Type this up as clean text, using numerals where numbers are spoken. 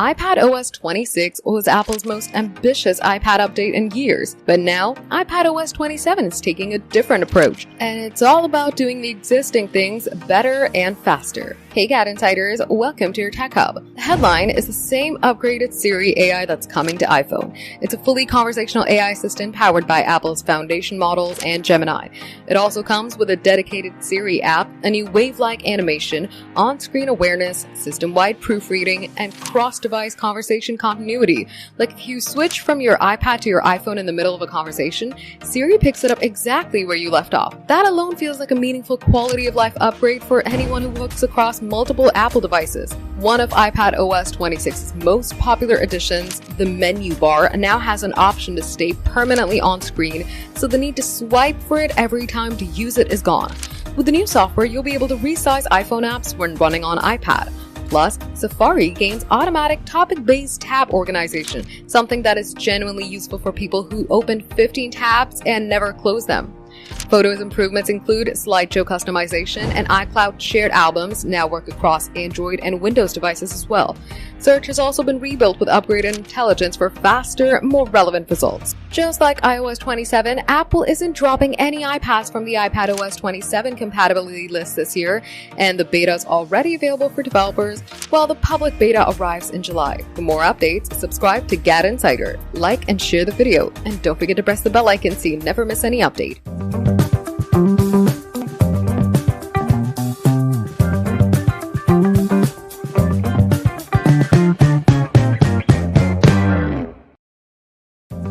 iPadOS 26 was Apple's most ambitious iPad update in years, but now iPadOS 27 is taking a different approach, and it's all about doing the existing things better and faster. Hey GadInsiders, welcome to your Tech Hub. The headline is the same upgraded Siri AI that's coming to iPhone. It's a fully conversational AI assistant powered by Apple's foundation models and Gemini. It also comes with a dedicated Siri app, a new wave-like animation, on-screen awareness, system-wide proofreading, and cross-device conversation continuity. Like if you switch from your iPad to your iPhone in the middle of a conversation, Siri picks it up exactly where you left off. That alone feels like a meaningful quality of life upgrade for anyone who hooks across multiple Apple devices. One of iPadOS 26's most popular additions, the menu bar, now has an option to stay permanently on screen, so the need to swipe for it every time to use it is gone. With the new software, you'll be able to resize iPhone apps when running on iPad. Plus, Safari gains automatic topic-based tab organization, something that is genuinely useful for people who open 15 tabs and never close them. Photos improvements include slideshow customization, and iCloud shared albums now work across Android and Windows devices as well. Search has also been rebuilt with upgraded intelligence for faster, more relevant results. Just like iOS 27, Apple isn't dropping any iPads from the iPadOS 27 compatibility list this year, and the beta is already available for developers, while the public beta arrives in July. For more updates, subscribe to GadInsider, like and share the video, and don't forget to press the bell icon so you never miss any update.